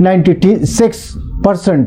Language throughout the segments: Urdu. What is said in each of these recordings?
96%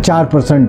4%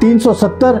370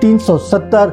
370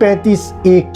35A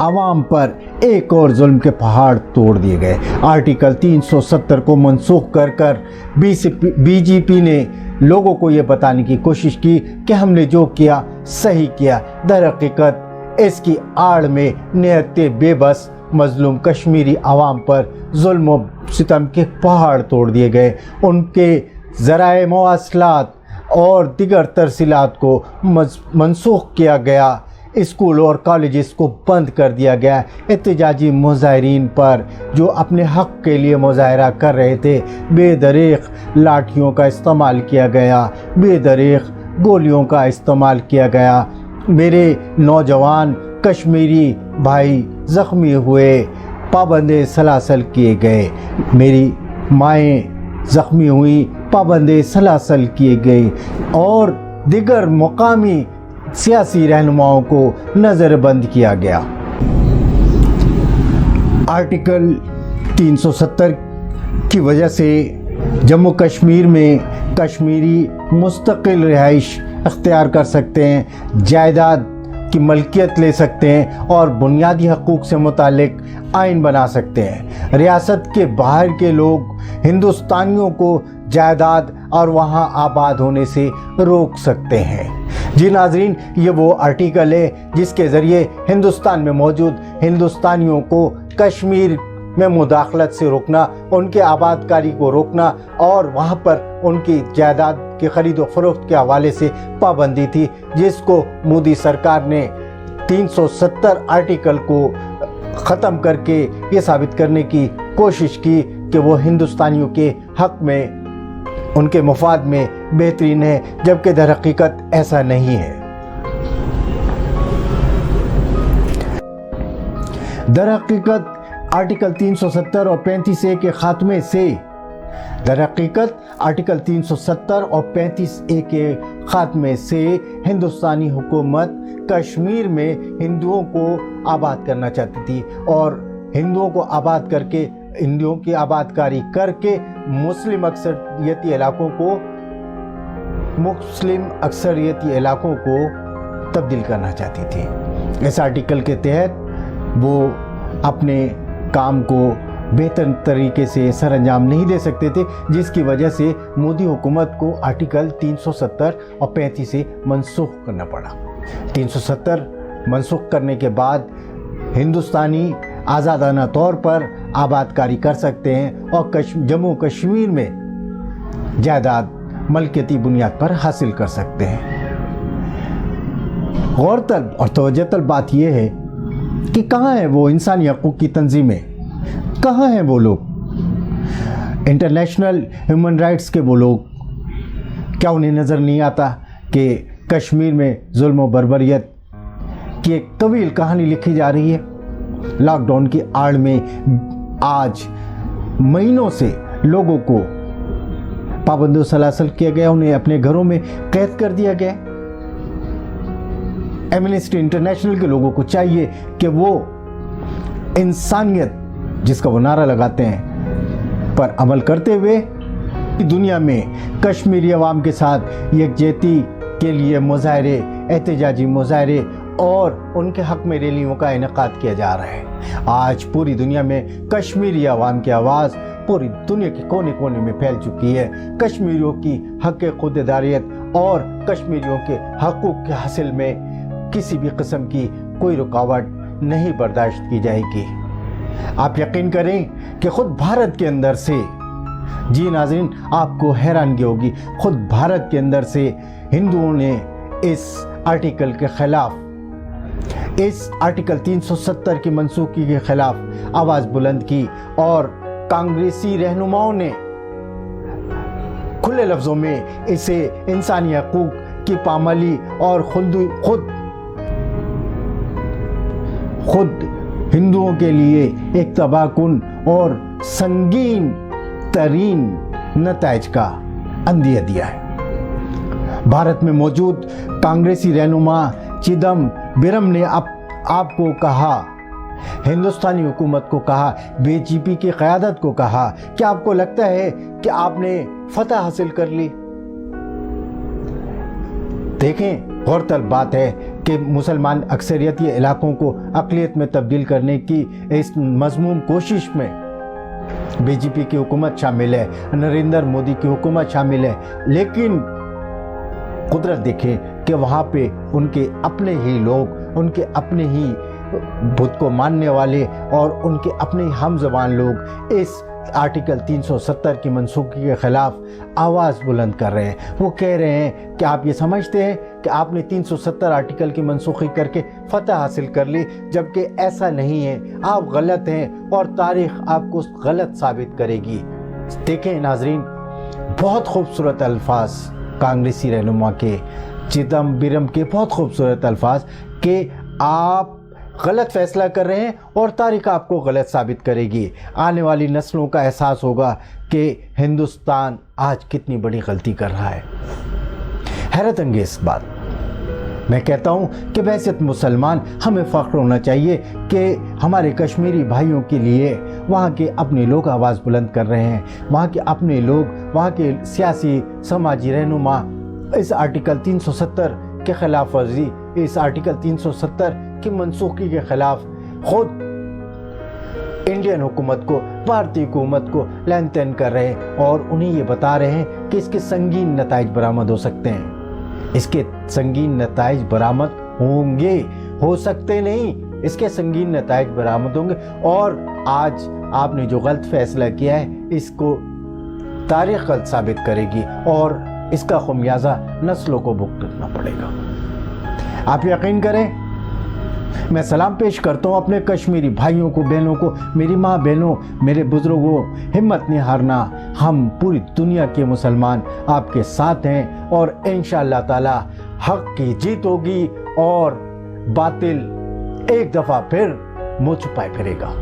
عوام پر ایک اور ظلم کے پہاڑ توڑ دیے گئے۔ آرٹیکل 370 کو منسوخ کر بی جے پی نے لوگوں کو یہ بتانے کی کوشش کی کہ ہم نے جو کیا صحیح کیا۔ در حقیقت اس کی آڑ میں نہایت بے بس مظلوم کشمیری عوام پر ظلم و ستم کے پہاڑ توڑ دیے گئے، ان کے ذرائع مواصلات اور دیگر ترسیلات کو منسوخ کیا گیا، اسکول اور کالجز کو بند کر دیا گیا۔ احتجاجی مظاہرین پر جو اپنے حق کے لیے مظاہرہ کر رہے تھے، بے دریغ لاٹھیوں کا استعمال کیا گیا، بے دریغ گولیوں کا استعمال کیا گیا۔ میرے نوجوان کشمیری بھائی زخمی ہوئے، پابند سلاسل کیے گئے، میری مائیں زخمی ہوئی، پابند سلاسل کیے گئے، اور دیگر مقامی سیاسی رہنماؤں کو نظر بند کیا گیا۔ آرٹیکل 370 کی وجہ سے جموں کشمیر میں کشمیری مستقل رہائش اختیار کر سکتے ہیں، جائیداد کی ملکیت لے سکتے ہیں اور بنیادی حقوق سے متعلق آئین بنا سکتے ہیں۔ ریاست کے باہر کے لوگ ہندوستانیوں کو جائیداد اور وہاں آباد ہونے سے روک سکتے ہیں۔ جی ناظرین، یہ وہ آرٹیکل ہے جس کے ذریعے ہندوستان میں موجود ہندوستانیوں کو کشمیر میں مداخلت سے روکنا، ان کے آباد کاری کو روکنا اور وہاں پر ان کی جائیداد کی خرید و فروخت کے حوالے سے پابندی تھی، جس کو مودی سرکار نے 370 آرٹیکل کو ختم کر کے یہ ثابت کرنے کی کوشش کی کہ وہ ہندوستانیوں کے حق میں، ان کے مفاد میں بہترین ہے، جبکہ در حقیقت ایسا نہیں ہے۔ در حقیقت آرٹیکل 370 اور 35A کے خاتمے سے ہندوستانی حکومت کشمیر میں ہندوؤں کو آباد کرنا چاہتی تھی، اور ہندوؤں کو آباد کر کے، ہندوؤں کی آباد کاری کر کے مسلم اکثریتی علاقوں کو تبدیل کرنا چاہتی تھی۔ اس آرٹیکل کے تحت وہ اپنے کام کو بہتر طریقے سے سر انجام نہیں دے سکتے تھے، جس کی وجہ سے مودی حکومت کو آرٹیکل 370 اور 35 سے منسوخ کرنا پڑا۔ 370 منسوخ کرنے کے بعد ہندوستانی آزادانہ طور پر آباد کاری کر سکتے ہیں اور جموں کشمیر میں جائیداد ملکیتی بنیاد پر حاصل کر سکتے ہیں۔ غور طلب اور توجہ طلب بات یہ ہے کہ کہاں ہیں وہ انسانی حقوق کی تنظیمیں، کہاں ہیں وہ لوگ، انٹرنیشنل ہیومن رائٹس کے وہ لوگ؟ کیا انہیں نظر نہیں آتا کہ کشمیر میں ظلم و بربریت کی ایک طویل کہانی لکھی جا رہی ہے؟ لاک ڈاؤن کی آڑ میں آج مہینوں سے لوگوں کو پابند و سلاسل کیا گیا، انہیں اپنے گھروں میں قید کر دیا گیا۔ ایمنسٹی انٹرنیشنل کے لوگوں کو چاہیے کہ وہ انسانیت جس کا وہ نعرہ لگاتے ہیں پر عمل کرتے ہوئے دنیا میں کشمیری عوام کے ساتھ یکجہتی کے لیے مظاہرے، احتجاجی مظاہرے اور ان کے حق میں ریلیوں کا انعقاد کیا جا رہا ہے۔ آج پوری دنیا میں کشمیری عوام کی آواز پوری دنیا کے کونے کونے میں پھیل چکی ہے۔ کشمیریوں کی حق خود ارادیت اور کشمیریوں کے حقوق کے حاصل میں کسی بھی قسم کی کوئی رکاوٹ نہیں برداشت کی جائے گی۔ آپ یقین کریں کہ خود بھارت کے اندر سے، جی ناظرین آپ کو حیرانگی ہوگی، خود بھارت کے اندر سے ہندوؤں نے اس آرٹیکل کے خلاف، اس آرٹیکل 370 کی منسوخی کے خلاف آواز بلند کی، اور کانگریسی رہنماؤں نے کھلے لفظوں میں اسے انسانی حقوق کی پامالی اور خود ہندوؤں کے لیے ایک تباہ کن اور سنگین ترین نتائج کا اندیہ دیا ہے۔ بھارت میں موجود کانگریسی رہنما چدمبرم نے آپ کو کہا، ہندوستانی حکومت کو کہا، بی جے پی کی قیادت کو کہا کہ آپ کو لگتا ہے کہ آپ نے فتح حاصل کر لی؟ دیکھیں، غور طلب بات ہے کہ مسلمان اکثریتی علاقوں کو اقلیت میں تبدیل کرنے کی اس مذموم کوشش میں بی جے پی کی حکومت شامل ہے، نریندر مودی کی حکومت شامل ہے، لیکن قدرت دیکھیں کہ وہاں پہ ان کے اپنے ہی لوگ، ان کے اپنے ہی بت کو ماننے والے اور ان کے اپنے ہم زبان لوگ اس آرٹیکل 370 کی منسوخی کے خلاف آواز بلند کر رہے ہیں۔ وہ کہہ رہے ہیں کہ آپ یہ سمجھتے ہیں کہ آپ نے 370 آرٹیکل کی منسوخی کر کے فتح حاصل کر لی، جبکہ ایسا نہیں ہے، آپ غلط ہیں اور تاریخ آپ کو غلط ثابت کرے گی۔ دیکھیں ناظرین، بہت خوبصورت الفاظ کانگریسی رہنما کے، چدمبرم کے بہت خوبصورت الفاظ کہ آپ غلط فیصلہ کر رہے ہیں اور تاریخ آپ کو غلط ثابت کرے گی۔ آنے والی نسلوں کا احساس ہوگا کہ ہندوستان آج کتنی بڑی غلطی کر رہا ہے۔ حیرت انگیز بات، میں کہتا ہوں کہ بحیثیت مسلمان ہمیں فخر ہونا چاہیے کہ ہمارے کشمیری بھائیوں کے لیے وہاں کے اپنے لوگ آواز بلند کر رہے ہیں، وہاں کے اپنے لوگ، وہاں کے سیاسی سماجی رہنما اس آرٹیکل 370 کے خلاف ورزی، اس آرٹیکل 370 کی منسوخی کے خلاف خود انڈین حکومت کو، بھارتی حکومت کو لعن طعن کر رہے ہیں اور انہیں یہ بتا رہے ہیں کہ اس کے سنگین نتائج برآمد ہو سکتے ہیں۔ اس کے سنگین نتائج برآمد ہوں گے، ہو سکتے نہیں، اس کے سنگین نتائج برآمد ہوں گے، اور آج آپ نے جو غلط فیصلہ کیا ہے اس کو تاریخ غلط ثابت کرے گی اور اس کا خمیازہ نسلوں کو بھگتنا پڑے گا۔ آپ یقین کریں، میں سلام پیش کرتا ہوں اپنے کشمیری بھائیوں کو، بہنوں کو، میری ماں بہنوں، میرے بزرگوں، ہمت نہیں ہارنا، ہم پوری دنیا کے مسلمان آپ کے ساتھ ہیں اور انشاءاللہ تعالی حق کی جیت ہوگی اور باطل ایک دفعہ پھر منہ چھپائے پھرے گا۔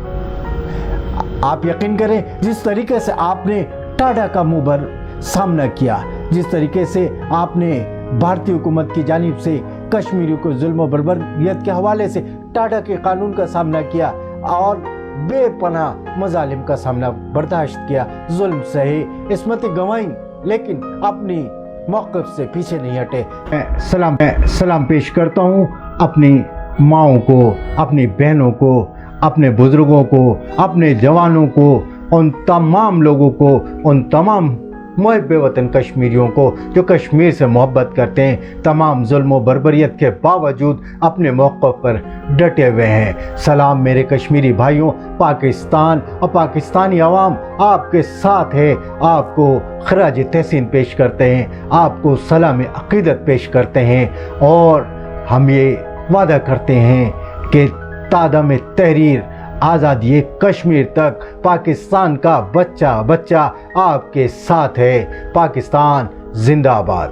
آپ یقین کریں، جس طریقے سے آپ نے ٹاڈا کا منہ بھر سامنا کیا، جس طریقے سے آپ نے بھارتی حکومت کی جانب سے کشمیریوں کو ظلم و بربریت کے حوالے سے ٹاڈا کے قانون کا سامنا کیا اور بے پناہ مظالم کا سامنا برداشت کیا، ظلم سہے، عصمتیں گنوائیں، لیکن اپنی موقف سے پیچھے نہیں ہٹے۔ میں سلام پیش کرتا ہوں اپنی ماؤں کو، اپنی بہنوں کو، اپنے بزرگوں کو، اپنے جوانوں کو، ان تمام لوگوں کو، ان تمام محب وطن کشمیریوں کو جو کشمیر سے محبت کرتے ہیں، تمام ظلم و بربریت کے باوجود اپنے موقف پر ڈٹے ہوئے ہیں۔ سلام میرے کشمیری بھائیوں، پاکستان اور پاکستانی عوام آپ کے ساتھ ہے، آپ کو خراج تحسین پیش کرتے ہیں، آپ کو سلام عقیدت پیش کرتے ہیں اور ہم یہ وعدہ کرتے ہیں کہ تادم تحریر آزادی کشمیر تک پاکستان کا بچہ آپ کے ساتھ ہے۔ پاکستان زندہ باد۔